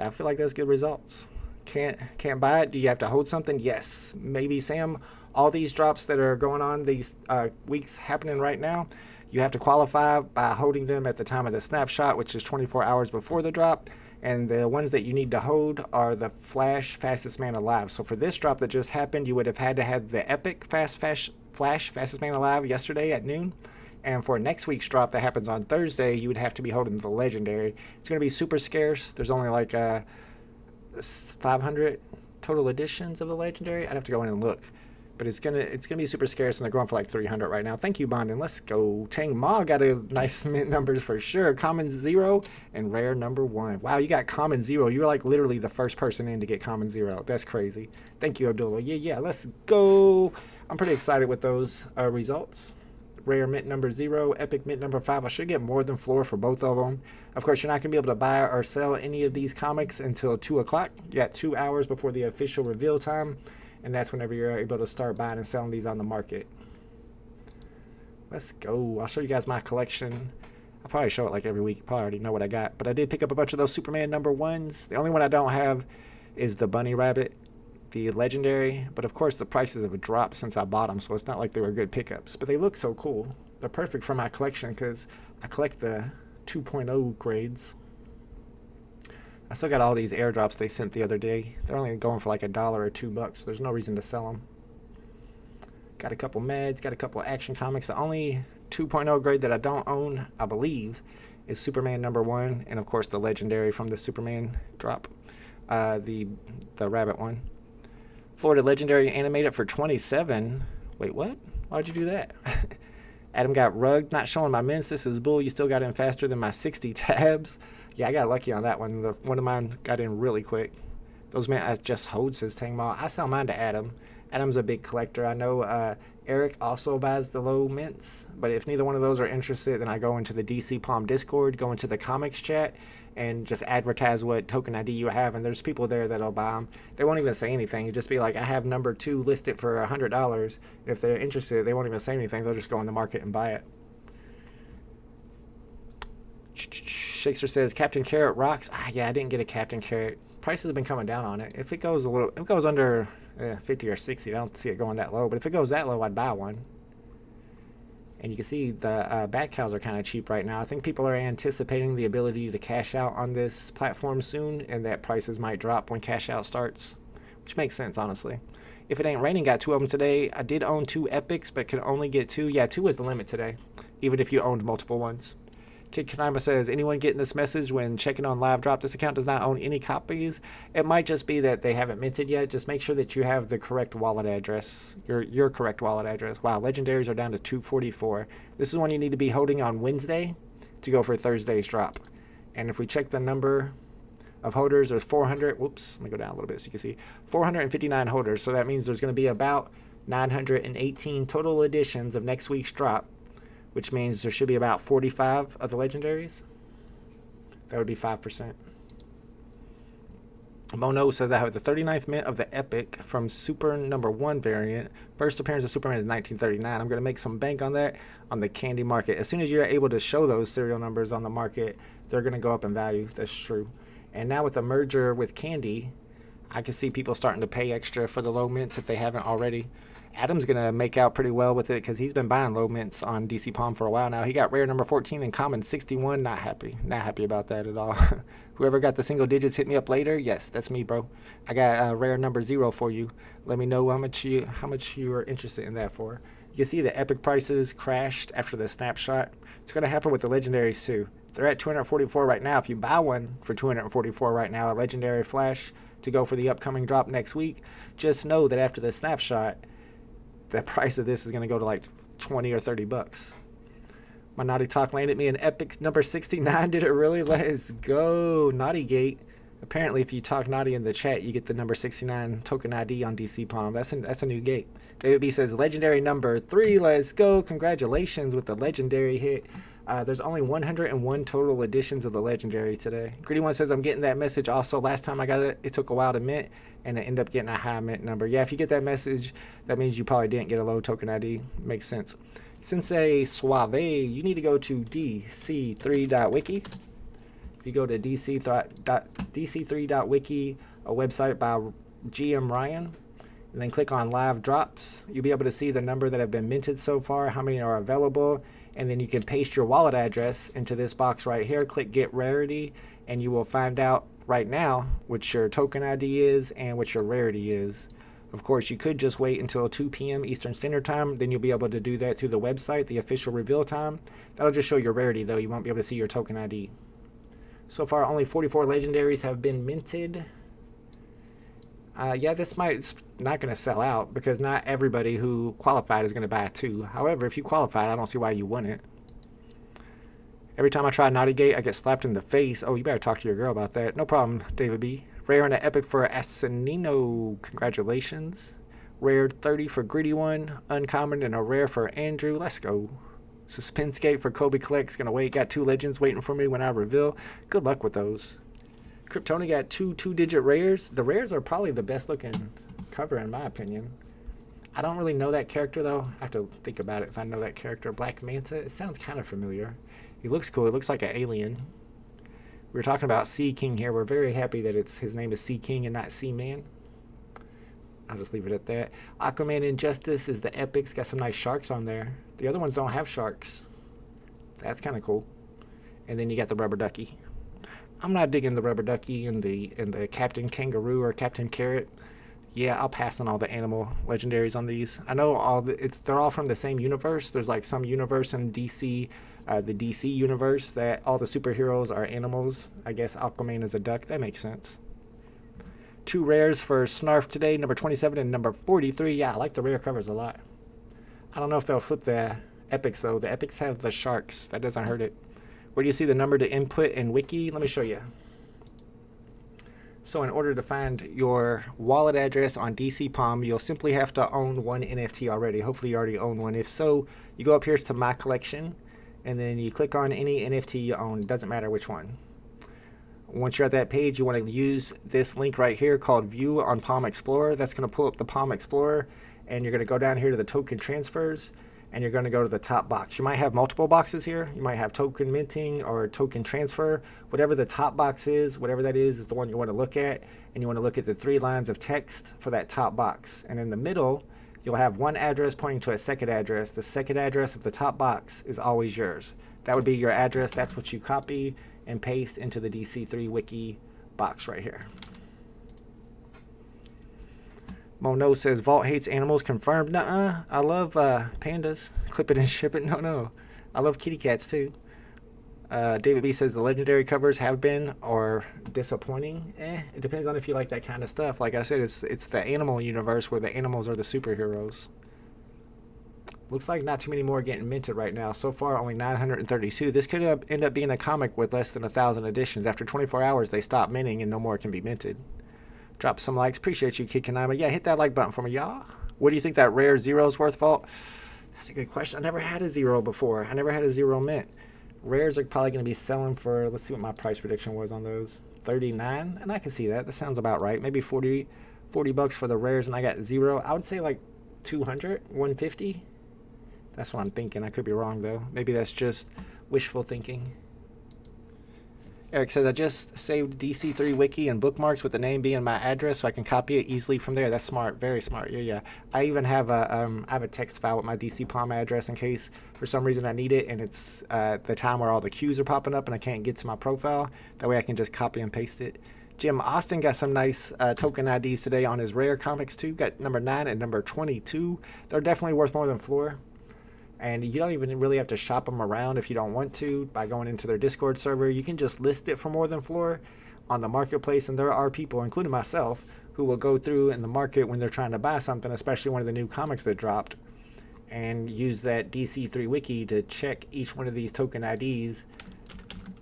I feel like that's good results. Can't buy it. Do you have to hold something? Yes. Maybe, Sam. All these drops that are going on these weeks happening right now, you have to qualify by holding them at the time of the snapshot, which is 24 hours before the drop. And the ones that you need to hold are the Flash Fastest Man Alive. So for this drop that just happened, you would have had to have the epic Flash Fastest Man Alive yesterday at noon. And for next week's drop that happens on Thursday, you would have to be holding the legendary. It's going to be super scarce. There's only like 500 total editions of the legendary. I'd have to go in and look, but it's gonna be super scarce, and they're going for like 300 right now. Thank you, Bondin. Let's go. Tang Ma got a nice mint numbers for sure. Common 0 and rare number 1. Wow, you got common 0. You're like literally the first person in to get common 0. That's crazy. Thank you, Abdullah. Yeah. Let's go. I'm pretty excited with those results. Rare mint number 0, epic mint number 5. I should get more than floor for both of them. Of course, you're not going to be able to buy or sell any of these comics until 2 o'clock. You got 2 hours before the official reveal time, and that's whenever you're able to start buying and selling these on the market. Let's go. I'll show you guys my collection. I'll probably show it like every week. You probably already know what I got, but I did pick up a bunch of those Superman number 1s. The only one I don't have is the Bunny Rabbit, the legendary, but of course the prices have dropped since I bought them, so it's not like they were good pickups, but they look so cool. They're perfect for my collection because I collect the 2.0 grades. I still got all these airdrops they sent the other day. They're only going for like $1 or $2. There's no reason to sell them. Got a couple meds, got a couple action comics. The only 2.0 grade that I don't own, I believe, is Superman #1, and of course the legendary from the Superman drop, the rabbit one. Florida legendary animated for 27. Wait, what? Why'd you do that? Adam got rugged. Not showing my mints. This is bull. You still got in faster than my 60 tabs. Yeah, I got lucky on that one. One of mine got in really quick. Those man, I just hold his Tang Mall. I sell mine to Adam. Adam's a big collector. I know Eric also buys the low mints, but if neither one of those are interested, then I go into the DC Palm Discord, go into the comics chat, and just advertise what token ID you have, and there's people there that'll buy them. They won't even say anything. It'll just be like, I have #2 listed for $100. If they're interested, they won't even say anything. They'll just go in the market and buy it. Shakespeare says, Captain Carrot rocks. Yeah, I didn't get a Captain Carrot. Prices have been coming down on it. If it goes under 50 or 60, I don't see it going that low, but if it goes that low, I'd buy one. And you can see the back cows are kind of cheap right now. I think people are anticipating the ability to cash out on this platform soon, and that prices might drop when cash out starts, which makes sense, honestly. If it ain't raining, got 2 of them today. I did own 2 epics, but could only get 2. Yeah, 2 is the limit today, even if you owned multiple ones. Kid Kanima says, anyone getting this message when checking on live drop? This account does not own any copies. It might just be that they haven't minted yet. Just make sure that you have the correct wallet address, your correct wallet address. Wow, legendaries are down to 244. This is one you need to be holding on Wednesday to go for Thursday's drop. And if we check the number of holders, there's 400. Whoops, let me go down a little bit so you can see. 459 holders. So that means there's going to be about 918 total editions of next week's drop, which means there should be about 45 of the legendaries. That would be 5%. Mono says, I have the 39th mint of the Epic from Super #1 variant. First appearance of Superman is 1939. I'm going to make some bank on that on the candy market. As soon as you're able to show those serial numbers on the market, they're going to go up in value. That's true. And now with the merger with Candy, I can see people starting to pay extra for the low mints if they haven't already. Adam's going to make out pretty well with it because he's been buying low mints on DC Palm for a while now. He got rare #14 and common 61. Not happy. Not happy about that at all. Whoever got the single digits, hit me up later. Yes, that's me, bro. I got rare #0 for you. Let me know how much you are interested in that for. You can see the epic prices crashed after the snapshot. It's going to happen with the legendaries too. They're at 244 right now. If you buy one for 244 right now, a legendary flash to go for the upcoming drop next week, just know that after the snapshot, the price of this is going to go to like 20 or 30 bucks. My Naughty Talk landed me an epic #69. Did it really? Let's go. Naughty Gate. Apparently, if you talk naughty in the chat, you get the #69 token ID on DC Palm. That's a new gate. David B says, legendary #3. Let's go. Congratulations with the legendary hit. There's only 101 total editions of the legendary today. Greedy One says, I'm getting that message also. Last time I got it, it took a while to mint, and I end up getting a high mint number. Yeah, if you get that message, that means you probably didn't get a low token ID. Makes sense. Sensei Suave, you need to go to dc3.wiki. If you go to dc3.wiki, a website by GM Ryan, and then click on live drops, you'll be able to see the number that have been minted so far, how many are available, and then you can paste your wallet address into this box right here. Click get rarity, and you will find out right now what your token ID is and what your rarity is. Of course, you could just wait until 2 p.m. Eastern Standard Time. Then you'll be able to do that through the website, the official reveal time. That'll just show your rarity, though. You won't be able to see your token ID. So far, only 44 legendaries have been minted. Yeah, this might's not going to sell out because not everybody who qualified is going to buy 2. However, if you qualified, I don't see why you wouldn't. Every time I try Naughty Gate, I get slapped in the face. Oh, you better talk to your girl about that. No problem, David B. Rare and an epic for Asanino. Congratulations. Rare 30 for Greedy One. Uncommon and a rare for Andrew. Let's go. Suspense Gate for Kobe Collect's going to wait. Got 2 legends waiting for me when I reveal. Good luck with those. Kryptoni got 2 2-digit rares. The rares are probably the best looking cover in my opinion. I don't really know that character though. I have to think about it if I know that character. Black Manta. It sounds kind of familiar. He looks cool. It looks like an alien. We were talking about Sea King here. We're very happy that his name is Sea King and not Sea Man. I'll just leave it at that. Aquaman Injustice is the epics. Got some nice sharks on there. The other ones don't have sharks. That's kind of cool. And then you got the rubber ducky. I'm not digging the rubber ducky and the Captain Kangaroo or Captain Carrot. Yeah, I'll pass on all the animal legendaries on these. I know they're all from the same universe. There's like some universe in DC, the DC universe, that all the superheroes are animals. I guess Aquaman is a duck. That makes sense. 2 rares for Snarf today, number 27 and number 43. Yeah, I like the rare covers a lot. I don't know if they'll flip the epics though. The epics have the sharks. That doesn't hurt it. Where do you see the number to input in Wiki? Let me show you. So in order to find your wallet address on DC Palm, you'll simply have to own one NFT already. Hopefully you already own one. If so, you go up here to My Collection, and then you click on any NFT you own. It doesn't matter which one. Once you're at that page, you want to use this link right here called View on Palm Explorer. That's going to pull up the Palm Explorer, and you're going to go down here to the token transfers, and you're going to go to the top box. You might have multiple boxes here. You might have token minting or token transfer. Whatever the top box is, whatever that is the one you want to look at, and you want to look at the 3 lines of text for that top box. And in the middle, you'll have one address pointing to a second address. The second address of the top box is always yours. That would be your address. That's what you copy and paste into the DC3 Wiki box right here. Mono says Vault hates animals. Confirmed. Nuh-uh. I love pandas. Clip it and ship it. No. I love kitty cats too. David B says the legendary covers have been or disappointing. It depends on if you like that kind of stuff. Like I said, it's the animal universe where the animals are the superheroes. Looks like not too many more getting minted right now. So far, only 932. This could end up being a comic with less than 1,000 editions. After 24 hours, they stop minting and no more can be minted. Drop some likes. Appreciate you, Kid Kanama. Yeah, hit that like button for me, y'all. What do you think that rare 0 is worth, Vault? That's a good question. I never had a 0 before. I never had a 0 mint. Rares are probably going to be selling for, let's see what my price prediction was on those. 39, and I can see that. That sounds about right. Maybe 40 bucks for the rares, and I got 0. I would say like 200, 150. That's what I'm thinking. I could be wrong, though. Maybe that's just wishful thinking. Eric says, I just saved DC3 Wiki and bookmarks with the name being my address so I can copy it easily from there. That's smart. Very smart. Yeah. I even have a text file with my DC Palm address in case for some reason I need it and it's the time where all the queues are popping up and I can't get to my profile. That way I can just copy and paste it. Jim Austin got some nice token IDs today on his rare comics too. Got number 9 and number 22. They're definitely worth more than floor. And you don't even really have to shop them around if you don't want to by going into their Discord server. You can just list it for more than floor on the marketplace. And there are people, including myself, who will go through in the market when they're trying to buy something, especially one of the new comics that dropped, and use that DC3 Wiki to check each one of these token IDs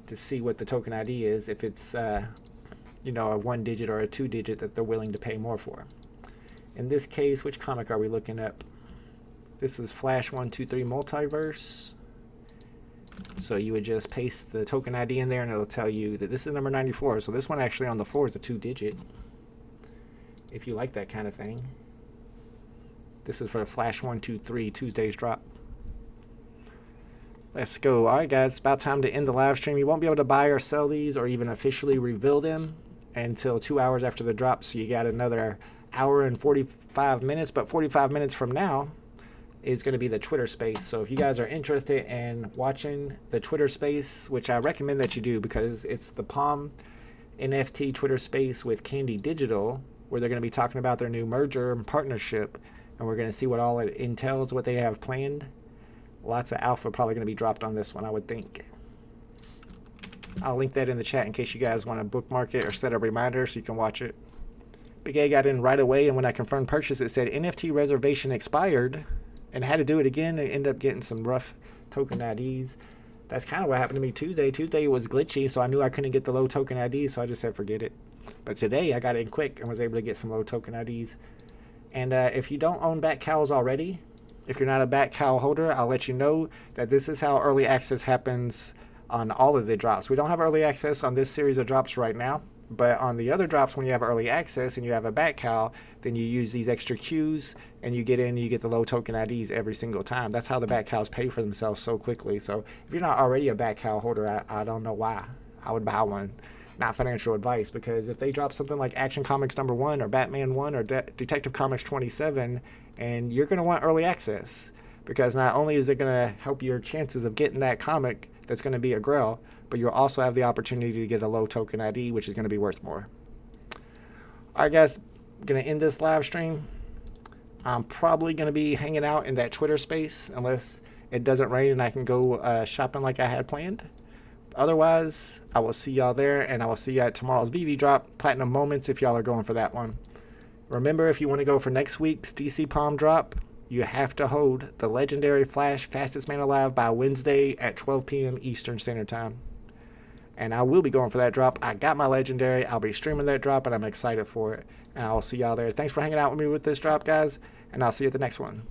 to see what the token ID is, if it's a 1-digit or a 2-digit that they're willing to pay more for. In this case, which comic are we looking at? This is Flash 123 Multiverse. So you would just paste the token ID in there and it'll tell you that this is number 94. So this one actually on the floor is a 2-digit. If you like that kind of thing. This is for Flash 123 Tuesday's drop. Let's go. Alright guys, it's about time to end the live stream. You won't be able to buy or sell these or even officially reveal them until 2 hours after the drop. So you got another hour and 45 minutes. But 45 minutes from now is going to be the Twitter space. So if you guys are interested in watching the Twitter space, which I recommend that you do because it's the Palm NFT Twitter space with Candy Digital, where they're going to be talking about their new merger and partnership, and we're going to see what all it entails, what they have planned. Lots of alpha probably going to be dropped on this one, I would think. I'll link that in the chat in case you guys want to bookmark it or set a reminder so you can watch it. Big A got in right away, and when I confirmed purchase, it said NFT reservation expired, and had to do it again and end up getting some rough token IDs. That's kind of what happened to me Tuesday. Tuesday was glitchy, so I knew I couldn't get the low token IDs, so I just said forget it. But today I got in quick and was able to get some low token IDs. And if you don't own Bat Cows already, if you're not a Bat Cow holder, I'll let you know that this is how early access happens on all of the drops. We don't have early access on this series of drops right now, but on the other drops, when you have early access and you have a Bat Cow, then you use these extra queues and you get in and you get the low token IDs every single time. That's how the Bat Cows pay for themselves so quickly. So if you're not already a Bat Cow holder, I don't know why. I would buy one. Not financial advice, because if they drop something like Action Comics #1 or Batman 1 or Detective Comics 27, and you're going to want early access, because not only is it going to help your chances of getting that comic that's going to be a grail, but you'll also have the opportunity to get a low token ID, which is going to be worth more. All right, guys. going to end this live stream. I'm probably going to be hanging out in that Twitter space unless it doesn't rain and I can go shopping like I had planned. Otherwise, I will see y'all there, and I will see you at tomorrow's VV drop, Platinum Moments, if y'all are going for that one. Remember, if you want to go for next week's DC Palm drop, you have to hold the legendary Flash Fastest Man Alive by Wednesday at 12 p.m. Eastern Standard Time. And I will be going for that drop. I got my legendary. I'll be streaming that drop, and I'm excited for it. And I'll see y'all there. Thanks for hanging out with me with this drop, guys, and I'll see you at the next one.